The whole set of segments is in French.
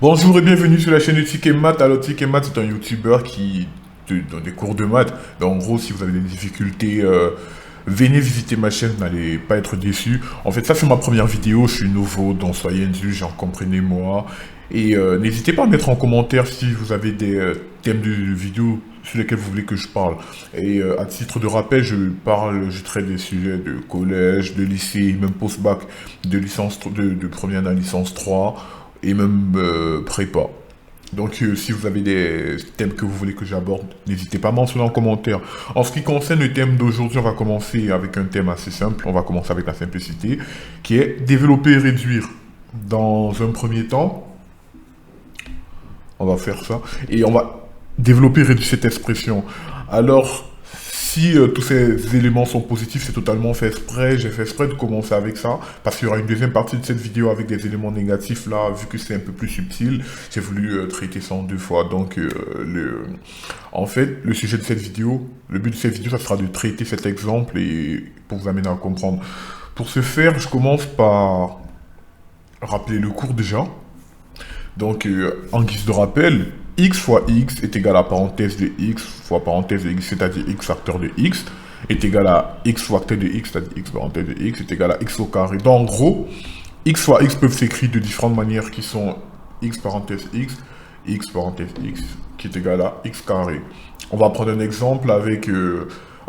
Bonjour et bienvenue sur la chaîne de Tic Math. Alors Tic Math c'est un youtubeur qui te donne des cours de maths. Donc en gros si vous avez des difficultés, venez visiter ma chaîne, vous n'allez pas être déçus. En fait ça c'est ma première vidéo, je suis nouveau, donc soyez indulgents, comprenez-moi. Et n'hésitez pas à mettre en commentaire si vous avez des thèmes de vidéo sur lesquels vous voulez que je parle. Et à titre de rappel, je traite des sujets de collège, de lycée, même post-bac, de licence, de première à licence 3 et même prépa. Donc si vous avez des thèmes que vous voulez que j'aborde, n'hésitez pas à mentionner en commentaire. En ce qui concerne le thème d'aujourd'hui, on va commencer avec un thème assez simple. On va commencer avec la simplicité, qui est développer et réduire. Dans un premier temps, on va faire ça. Et on va développer et réduire cette expression. Alors, si tous ces éléments sont positifs, c'est totalement fait exprès. J'ai fait exprès de commencer avec ça, parce qu'il y aura une deuxième partie de cette vidéo avec des éléments négatifs. Là, vu que c'est un peu plus subtil, j'ai voulu traiter ça en deux fois. Donc, en fait, le sujet de cette vidéo, le but de cette vidéo, ça sera de traiter cet exemple et pour vous amener à comprendre. Pour ce faire, je commence par rappeler le cours déjà. Donc, en guise de rappel, x fois x est égal à parenthèse de x fois parenthèse de x, c'est-à-dire x facteur de x, est égal à x facteur de x, c'est-à-dire x parenthèse de x, est égal à x au carré. Donc, en gros, x fois x peuvent s'écrire de différentes manières qui sont x parenthèse x parenthèse x, qui est égal à x carré. On va prendre un exemple avec,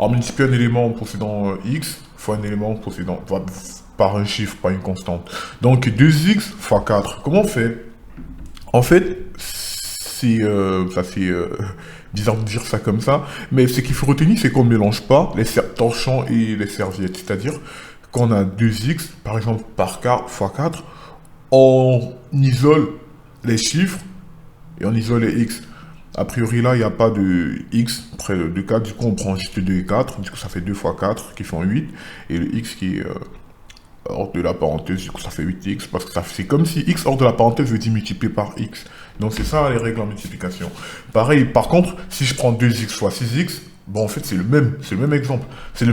en multipliant un élément possédant x fois un élément possédant, par un chiffre, pas une constante. Donc, 2x fois 4, comment on fait? En fait, ça fait bizarre de dire ça comme ça, mais ce qu'il faut retenir, c'est qu'on ne mélange pas les torchons et les serviettes. C'est-à-dire qu'on a 2x, par exemple, par 4 fois 4, on isole les chiffres et on isole les x. A priori, là, il n'y a pas de x près de 4, du coup, on prend juste 2 et 4, du coup, ça fait 2 fois 4 qui font 8, et le x qui est hors de la parenthèse, du coup ça fait 8x, parce que c'est comme si x hors de la parenthèse veut dire multiplier par x. Donc c'est ça les règles en multiplication. Pareil, par contre, si je prends 2x fois 6x, bon en fait c'est le même exemple. C'est la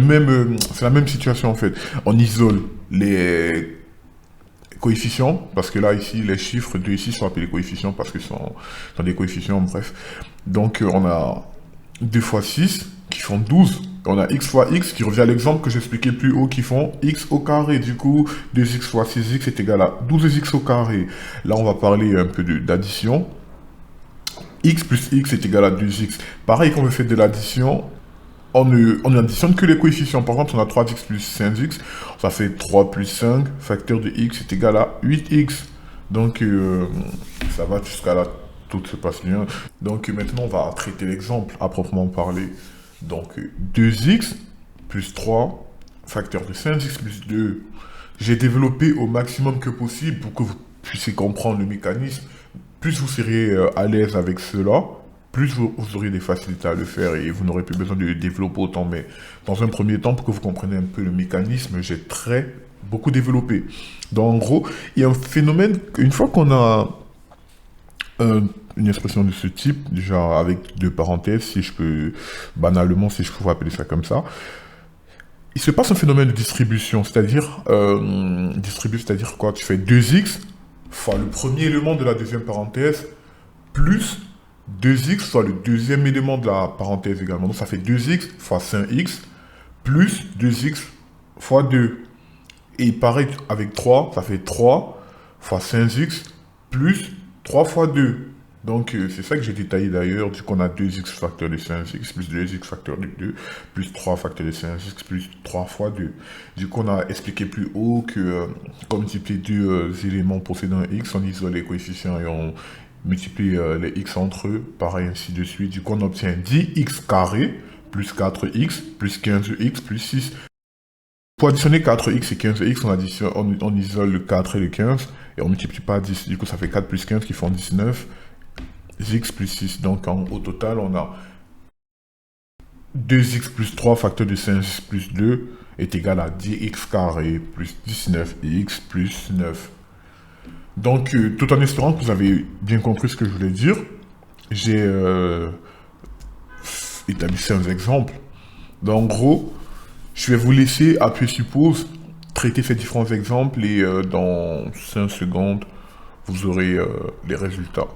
même situation en fait. On isole les coefficients, parce que là ici les chiffres de ici sont appelés coefficients parce que sont des coefficients, bref. Donc on a 2 fois 6 qui font 12. On a x fois x qui revient à l'exemple que j'expliquais plus haut qui font x au carré. Du coup, 2x fois 6x est égal à 12x au carré. Là, on va parler un peu d'addition. X plus x est égal à 2x. Pareil, quand on fait de l'addition, on n'additionne que les coefficients. Par exemple, on a 3x plus 5x, ça fait 3 plus 5, facteur de x est égal à 8x. Donc, ça va jusqu'à là, tout se passe bien. Donc, maintenant, on va traiter l'exemple à proprement parler. Donc, 2x plus 3, facteur de 5x plus 2. J'ai développé au maximum que possible pour que vous puissiez comprendre le mécanisme. Plus vous serez à l'aise avec cela, plus vous aurez des facilités à le faire et vous n'aurez plus besoin de développer autant. Mais dans un premier temps, pour que vous compreniez un peu le mécanisme, j'ai beaucoup développé. Donc, en gros, il y a un phénomène, une fois qu'on a une expression de ce type, déjà avec deux parenthèses, si je peux, banalement, si je peux appeler ça comme ça, il se passe un phénomène de distribution, c'est-à-dire, c'est-à-dire quoi? Tu fais 2x fois le premier élément de la deuxième parenthèse, plus 2x fois le deuxième élément de la parenthèse également. Donc ça fait 2x fois 5x, plus 2x fois 2. Et pareil avec 3, ça fait 3 fois 5x, plus 3 fois 2. Donc c'est ça que j'ai détaillé d'ailleurs, du coup on a 2x facteur de 5x plus 2x facteur de 2 plus 3 facteur de 5x plus 3 fois 2. Du coup on a expliqué plus haut que comme multiplier deux éléments possédant x, on isole les coefficients et on multiplie les x entre eux, pareil ainsi de suite. Du coup on obtient 10x carré plus 4x plus 15x plus 6. Pour additionner 4x et 15x, on isole le 4 et le 15 et on multiplie par 10. Du coup ça fait 4 plus 15 qui font 19. X plus 6. Donc, au total, on a 2x plus 3 facteur de 5x plus 2 est égal à 10x carré plus 19x plus 9. Donc, tout en espérant que vous avez bien compris ce que je voulais dire, j'ai établi un exemple. Donc, en gros, je vais vous laisser appuyer sur pause, traiter ces différents exemples et dans 5 secondes, vous aurez les résultats.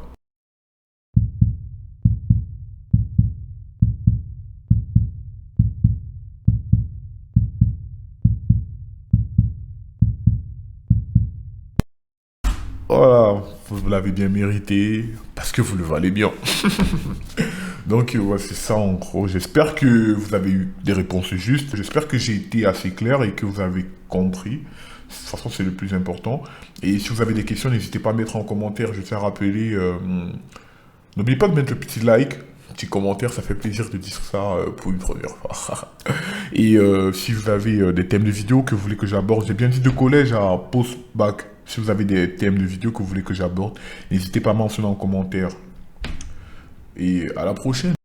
Voilà, vous l'avez bien mérité, parce que vous le valez bien. Donc, ouais, c'est ça en gros. J'espère que vous avez eu des réponses justes. J'espère que j'ai été assez clair et que vous avez compris. De toute façon, c'est le plus important. Et si vous avez des questions, n'hésitez pas à mettre en commentaire. Je tiens à rappeler. N'oubliez pas de mettre le petit like, petit commentaire. Ça fait plaisir de dire ça pour une première fois. Et si vous avez des thèmes de vidéos que vous voulez que j'aborde, j'ai bien dit de collège à post-bac. Si vous avez des thèmes de vidéos que vous voulez que j'aborde, n'hésitez pas à mentionner en commentaire. Et à la prochaine.